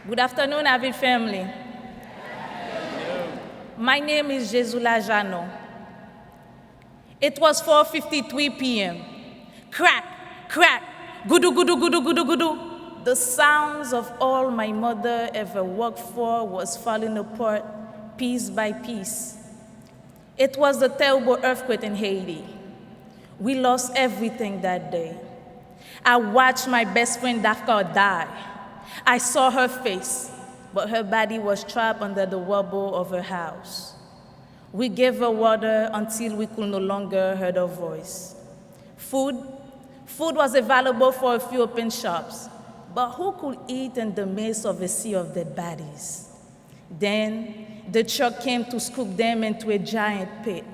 Good afternoon, AVID family. My name is Jesula Jeannot. It was 4:53 p.m. Crack, crack, gudu, gudu, gudu, gudu, gudu. The sounds of all my mother ever worked for was falling apart piece by piece. It was the terrible earthquake in Haiti. We lost everything that day. I watched my best friend Dafka die. I saw her face, but her body was trapped under the rubble of her house. We gave her water until we could no longer hear her voice. Food was available for a few open shops, but who could eat in the midst of a sea of dead bodies? Then the truck came to scoop them into a giant pit.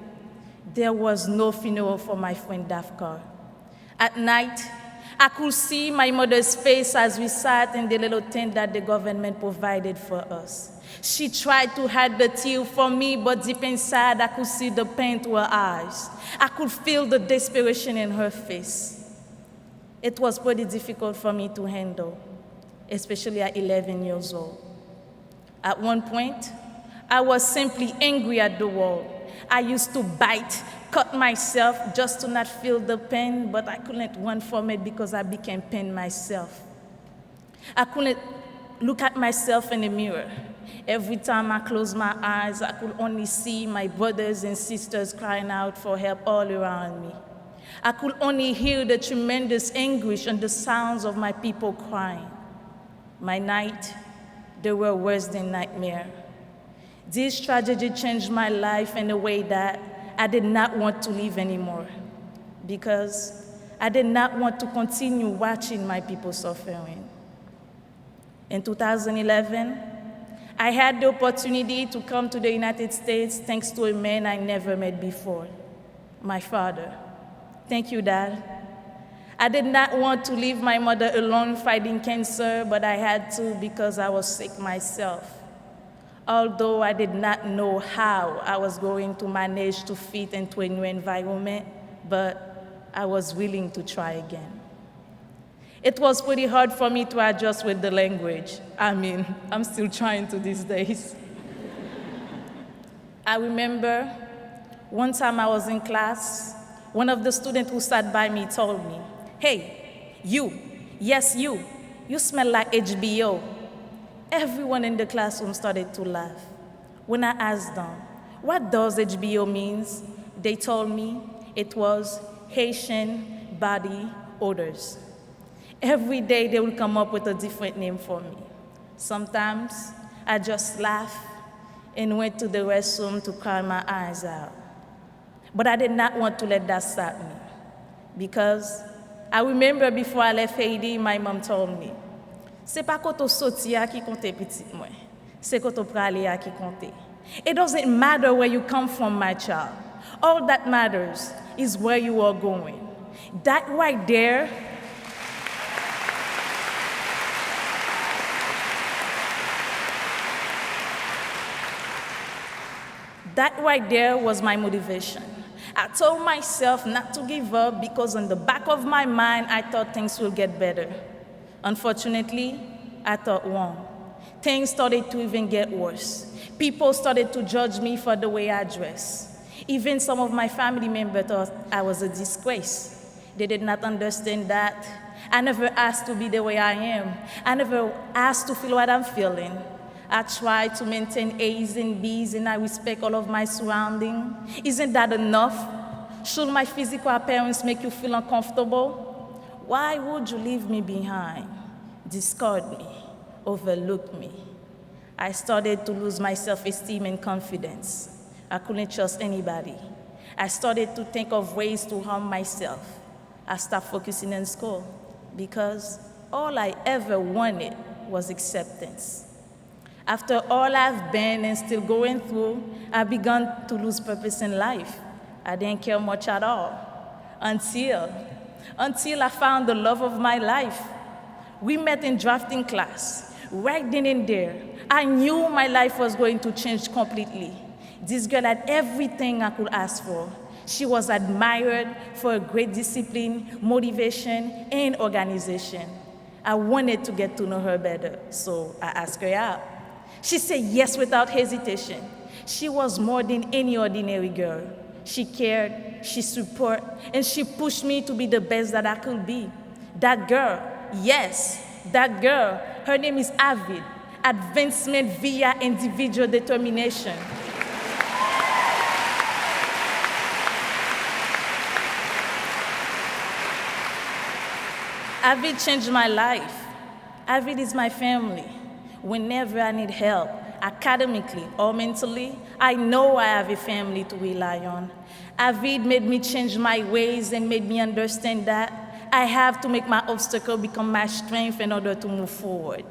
There was no funeral for my friend Dafka. At night, I could see my mother's face as we sat in the little tent that the government provided for us. She tried to hide the tear from me, but deep inside, I could see the pain to her eyes. I could feel the desperation in her face. It was pretty difficult for me to handle, especially at 11 years old. At one point, I was simply angry at the world. I used to bite, cut myself just to not feel the pain, but I couldn't run from it because I became pain myself. I couldn't look at myself in the mirror. Every time I closed my eyes, I could only see my brothers and sisters crying out for help all around me. I could only hear the tremendous anguish and the sounds of my people crying. My nights, they were worse than nightmare. This tragedy changed my life in a way that I did not want to live anymore, because I did not want to continue watching my people suffering. In 2011, I had the opportunity to come to the United States thanks to a man I never met before, my father. Thank you, Dad. I did not want to leave my mother alone fighting cancer, but I had to because I was sick myself. Although I did not know how I was going to manage to fit into a new environment, but I was willing to try again. It was pretty hard for me to adjust with the language. I'm still trying to these days. I remember one time I was in class, one of the students who sat by me told me, "Hey, you, yes you smell like HBO." Everyone in the classroom started to laugh. When I asked them, "What does HBO mean?" They told me it was Haitian body odors. Every day they would come up with a different name for me. Sometimes I just laughed and went to the restroom to cry my eyes out. But I did not want to let that stop me, because I remember before I left Haiti, my mom told me, "C'est pas koto soti a ki konte petit mwen, c'est koto prale a ki konte." It doesn't matter where you come from, my child. All that matters is where you are going. That right there was my motivation. I told myself not to give up because in the back of my mind, I thought things will get better. Unfortunately, I thought wrong. Things started to even get worse. People started to judge me for the way I dress. Even some of my family members thought I was a disgrace. They did not understand that I never asked to be the way I am. I never asked to feel what I'm feeling. I try to maintain A's and B's, and I respect all of my surroundings. Isn't that enough? Should my physical appearance make you feel uncomfortable? Why would you leave me behind, discard me, overlook me? I started to lose my self-esteem and confidence. I couldn't trust anybody. I started to think of ways to harm myself. I stopped focusing in school because all I ever wanted was acceptance. After all I've been and still going through, I began to lose purpose in life. I didn't care much at all until I found the love of my life. We met in drafting class. Right then and there, I knew my life was going to change completely. This girl had everything I could ask for. She was admired for her great discipline, motivation, and organization. I wanted to get to know her better, so I asked her out. She said yes without hesitation. She was more than any ordinary girl. She cared, she supported, and she pushed me to be the best that I could be. That girl, yes, that girl, her name is AVID, Advancement via Individual Determination. AVID changed my life. AVID is my family. Whenever I need help, academically or mentally, I know I have a family to rely on. AVID made me change my ways and made me understand that I have to make my obstacle become my strength in order to move forward.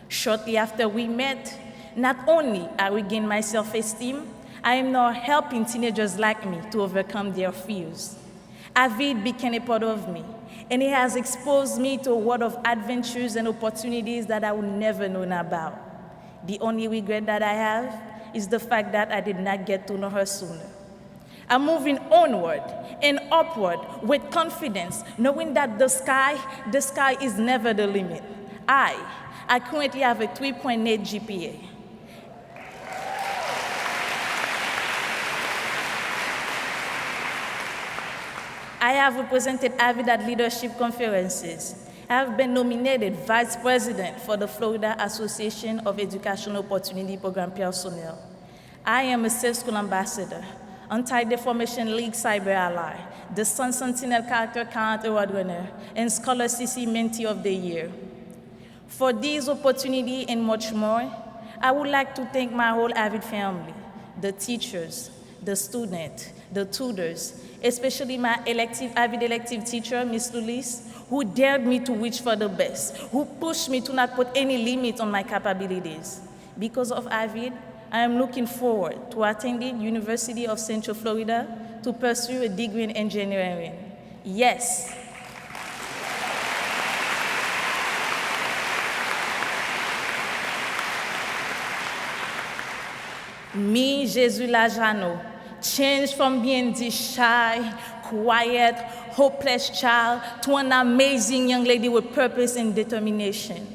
Shortly after we met, not only I regained my self-esteem, I am now helping teenagers like me to overcome their fears. AVID became a part of me, and it has exposed me to a world of adventures and opportunities that I would never known about. The only regret that I have is the fact that I did not get to know her sooner. I'm moving onward and upward with confidence, knowing that the sky is never the limit. I currently have a 3.8 GPA. I have represented AVID at leadership conferences. I have been nominated Vice President for the Florida Association of Educational Opportunity Program personnel. I am a Safe School Ambassador, Anti-Defamation League Cyber Ally, the Sun Sentinel Character Count Award winner, and Scholar CC Mentee of the Year. For these opportunities and much more, I would like to thank my whole AVID family, the teachers, the students, the tutors, especially my AVID elective teacher, Ms. Lulis, who dared me to reach for the best, who pushed me to not put any limit on my capabilities. Because of AVID, I am looking forward to attending University of Central Florida to pursue a degree in engineering. Yes. Me, Jesula Jeannot, changed from being this shy, quiet, hopeless child to an amazing young lady with purpose and determination.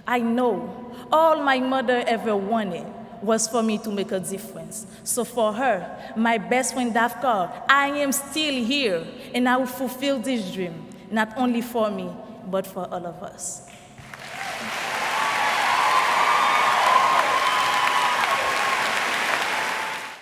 I know all my mother ever wanted was for me to make a difference. So for her, my best friend Dafka, I am still here, and I will fulfill this dream, not only for me, but for all of us.